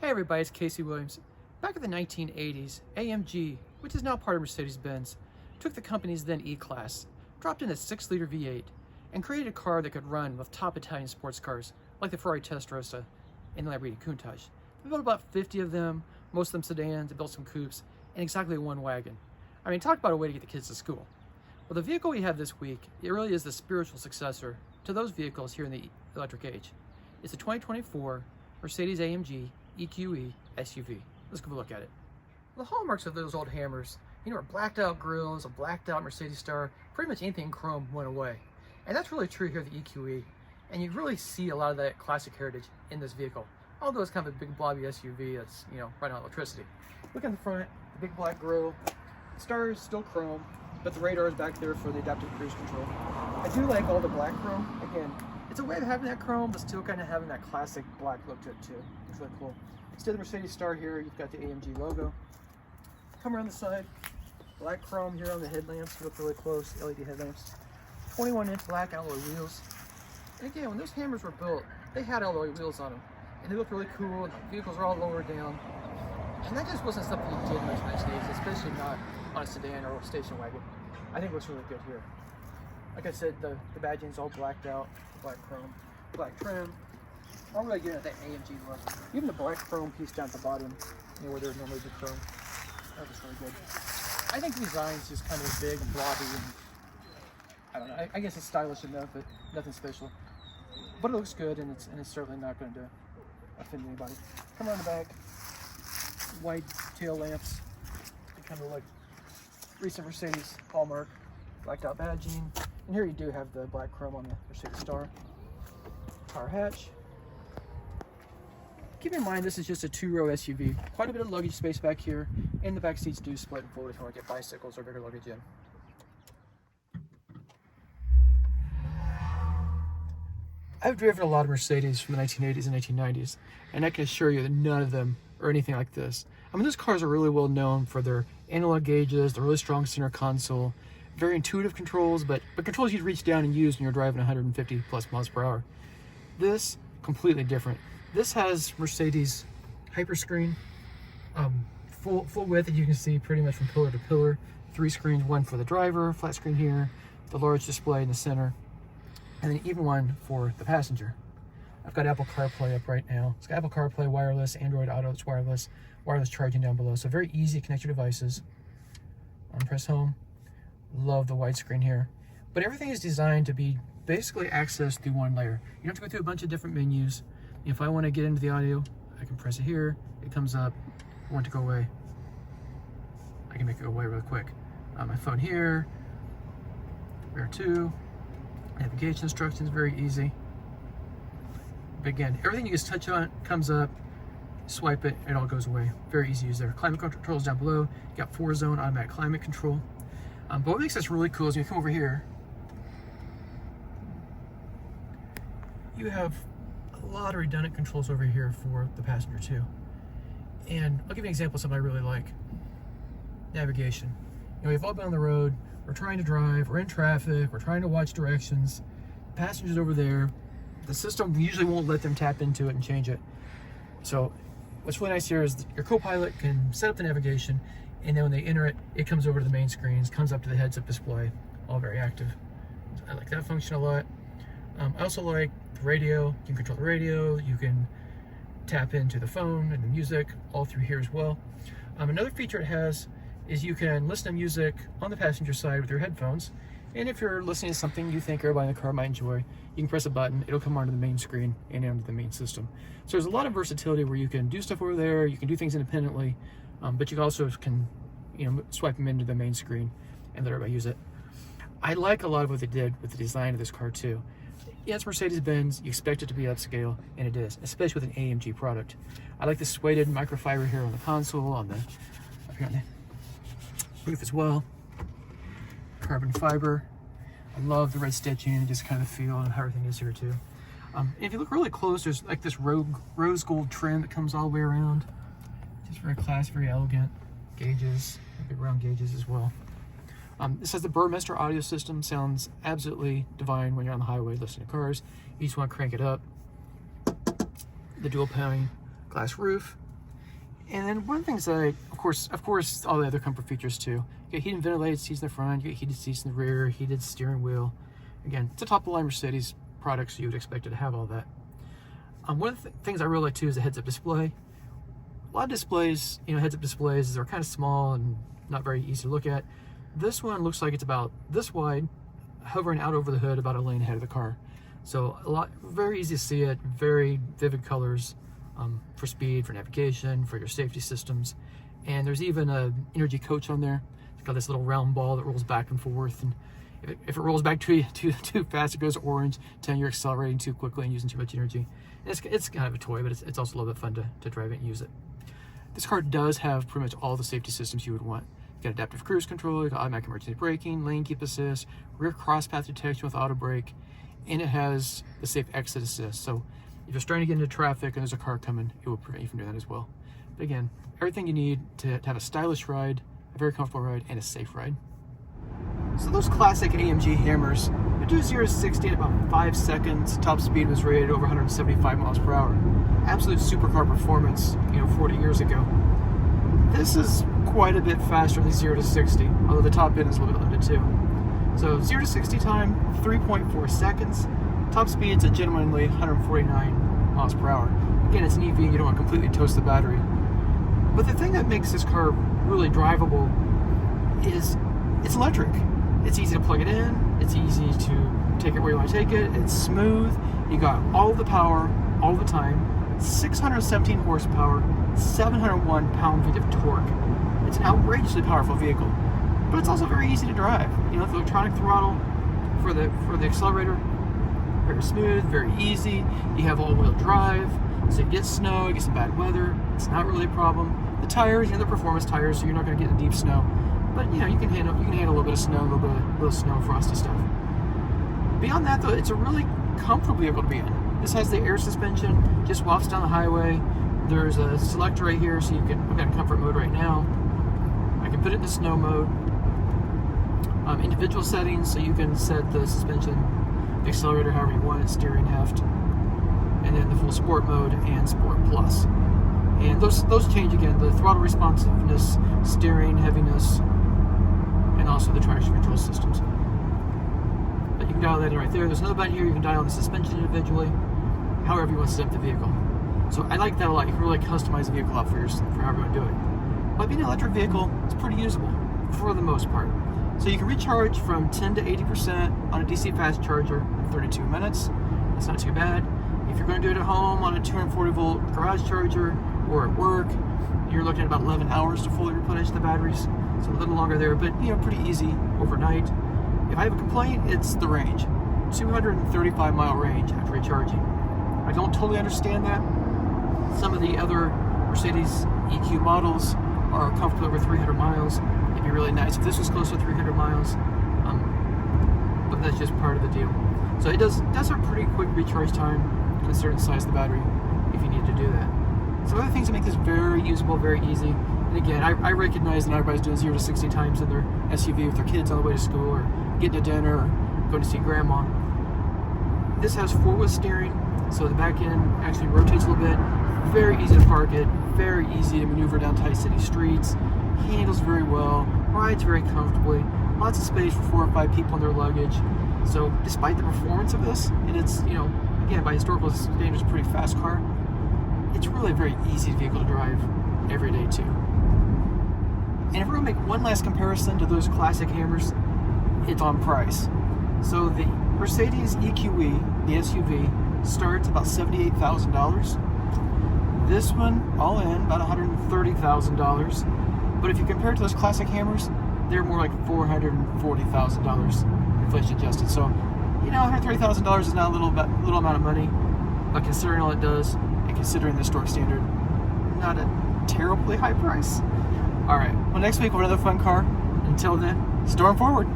Hey everybody, it's Casey Williams. Back in the 1980s, AMG, which is now part of Mercedes-Benz, took the company's then E-Class, dropped in a 6-liter V8, and created a car that could run with top Italian sports cars, like the Ferrari Testarossa and the Lamborghini Countach. They built about 50 of them, most of them sedans, they built some coupes, and exactly one wagon. I mean, talk about a way to get the kids to school. Well, the vehicle we have this week, it really is the spiritual successor to those vehicles here in the electric age. It's a 2024 Mercedes-AMG EQE SUV. Let's give a look at it. The hallmarks of those old Hammers, are blacked out grills, a blacked out Mercedes star, pretty much anything in chrome went away. And that's really true here at the EQE. And you really see a lot of that classic heritage in this vehicle. Although it's kind of a big blobby SUV that's, running on electricity. Look in the front, the big black grille. The star is still chrome, but the radar is back there for the adaptive cruise control. I do like all the black chrome. Again, it's a way of having that chrome, but still kind of having that classic black look to it too. It's really cool. Instead of the Mercedes star here, you've got the AMG logo. Come around the side, black chrome here on the headlamps. You look really close, LED headlamps. 21-inch black alloy wheels. And again, when those Hammers were built, they had alloy wheels on them. And they looked really cool, and the vehicles were all lowered down. And that just wasn't something you did much these days, especially not on a sedan or a station wagon. I think it looks really good here. Like I said, the badging's all blacked out, black chrome, black trim. All really getting at that AMG look. Even the black chrome piece down at the bottom, where there's normally the chrome. That looks really good. I think the design's just kind of big and blobby, and I don't know. I guess it's stylish enough, but nothing special. But it looks good, and it's certainly not going to offend anybody. Come around the back, white tail lamps. They kind of like recent Mercedes hallmark, blacked out badging. And here you do have the black chrome on the Mercedes star. Power hatch. Keep in mind this is just a 2-row SUV. Quite a bit of luggage space back here, and the back seats do split and fold if you want to get bicycles or bigger luggage in. I've driven a lot of Mercedes from the 1980s and 1990s, and I can assure you that none of them are anything like this. I mean, those cars are really well known for their analog gauges, the really strong center console, very intuitive controls, but controls you'd reach down and use when you're driving 150 plus miles per hour. This, completely different. This has Mercedes hyperscreen, full width, as you can see, pretty much from pillar to pillar. 3 screens, one for the driver, flat screen here, the large display in the center, and then even one for the passenger. I've got Apple CarPlay up right now. It's got Apple CarPlay wireless, Android Auto, it's wireless charging down below. So very easy to connect your devices. Press home. Love the widescreen here. But everything is designed to be basically accessed through one layer. You don't have to go through a bunch of different menus. If I want to get into the audio, I can press it here. It comes up. I want it to go away. I can make it go away real quick. My phone here. Where to? Navigation instructions, very easy. But again, everything you just touch on comes up, swipe it, it all goes away. Very easy to use there. Climate controls down below. You got 4-zone automatic climate control. But what makes this really cool is when you come over here, you have a lot of redundant controls over here for the passenger too. And I'll give you an example of something I really like. Navigation. We've all been on the road, we're trying to drive, we're in traffic, we're trying to watch directions. The passenger's over there. The system usually won't let them tap into it and change it. So what's really nice here is your co-pilot can set up the navigation, and then when they enter it, it comes over to the main screens, comes up to the heads-up display, all very active. I like that function a lot. I also like the radio. You can control the radio, you can tap into the phone and the music, all through here as well. Another feature it has is you can listen to music on the passenger side with your headphones, and if you're listening to something you think everybody in the car might enjoy, you can press a button, it'll come onto the main screen and onto the main system. So there's a lot of versatility where you can do stuff over there, you can do things independently, but you also can swipe them into the main screen and let everybody use it. I like a lot of what they did with the design of this car too. Yeah, it's Mercedes-Benz, you expect it to be upscale, and it is, especially with an AMG product. I like the suede microfiber here on the console, up here on the roof as well. Carbon fiber. I love the red stitching, just kind of feel and how everything is here too. And if you look really close, there's like this rose gold trim that comes all the way around. Just very classy, very elegant. Gauges, big round gauges as well. This has the Burmester audio system. Sounds absolutely divine when you're on the highway listening to cars. You just want to crank it up. The dual pane glass roof, And then one of the things that of course, all the other comfort features too. You get heated and ventilated seats in the front, you get heated seats in the rear, heated steering wheel. Again, it's a top-of-the-line Mercedes product, so you would expect it to have all that. One of the things I really like too is a heads-up display. A lot of displays, heads-up displays are kind of small and not very easy to look at. This one looks like it's about this wide, hovering out over the hood about a lane ahead of the car. So very easy to see it, very vivid colors for speed, for navigation, for your safety systems. And there's even an energy coach on there. It's got this little round ball that rolls back and forth. And if it rolls back too fast, it goes orange, telling you're accelerating too quickly and using too much energy. And it's kind of a toy, but it's also a little bit fun to drive it and use it. This car does have pretty much all the safety systems you would want. You got adaptive cruise control, you got automatic emergency braking, lane keep assist, rear cross path detection with auto brake, and it has the safe exit assist. So if you're starting to get into traffic and there's a car coming, it will prevent you from doing that as well. But again, everything you need to have a stylish ride, a very comfortable ride, and a safe ride. So those classic AMG Hammers, they do 0 to 60 in about 5 seconds. Top speed was rated over 175 miles per hour. Absolute supercar performance, 40 years ago. This is quite a bit faster than 0 to 60, although the top end is a little bit limited too. So 0 to 60 time, 3.4 seconds. Top speed's at genuinely 149 miles per hour. Again, it's an EV, you don't want to completely toast the battery. But the thing that makes this car really drivable is it's electric. It's easy to plug it in, it's easy to take it where you want to take it, it's smooth, you got all the power, all the time, 617 horsepower, 701 pound-feet of torque. It's an outrageously powerful vehicle, but it's also very easy to drive. The electronic throttle for the accelerator, very smooth, very easy. You have all-wheel drive, so you get snow, you get some bad weather, it's not really a problem. The tires, they're performance tires, so you're not going to get the deep snow. But you can handle a little bit of snow, a little snow, frosty stuff. Beyond that, though, it's a really comfortable vehicle to be in. This has the air suspension, just wafts down the highway. There's a selector right here, so I've got comfort mode right now. I can put it in the snow mode. Individual settings, so you can set the suspension, the accelerator however you want it, steering, heft, and then the full sport mode and sport plus. And those change again, the throttle responsiveness, steering, heaviness, and also the traction control systems. But you can dial that in right there. There's another button here, you can dial the suspension individually, however you want to set up the vehicle. So I like that a lot. You can really customize the vehicle out for however you want to do it. But being an electric vehicle, it's pretty usable for the most part. So you can recharge from 10 to 80% on a DC fast charger in 32 minutes. That's not too bad. If you're going to do it at home on a 240 volt garage charger or at work, you're looking at about 11 hours to fully replenish the batteries. So a little longer there, but pretty easy overnight. If I have a complaint, it's the range. 235 mile range after recharging. I don't totally understand that. Some of the other Mercedes EQ models are comfortable over 300 miles. It'd be really nice if this was close to 300 miles, but that's just part of the deal. So it does have pretty quick recharge time, considering the size of the battery, if you need to do that. Some other things that make this very usable, very easy. And again, I recognize that everybody's doing 0 to 60 times in their SUV with their kids on the way to school, or getting to dinner, or going to see grandma. This has 4-wheel steering, so the back end actually rotates a little bit. Very easy to park it, very easy to maneuver down tight city streets. Handles very well, rides very comfortably, lots of space for 4 or 5 people in their luggage. So despite the performance of this, and it's, again, by historical standards, a pretty fast car, it's really a very easy vehicle to drive every day too. And if we're going to make one last comparison to those classic Hammers, it's on price. So the Mercedes EQE, the SUV, starts about $78,000. This one, all in, about $130,000. But if you compare it to those classic Hammers, they're more like $440,000 inflation adjusted. So, $130,000 is not a little amount of money, but considering all it does, and considering the historic standard, not a terribly high price. All right, well, next week we'll have another fun car. Until then, storm forward.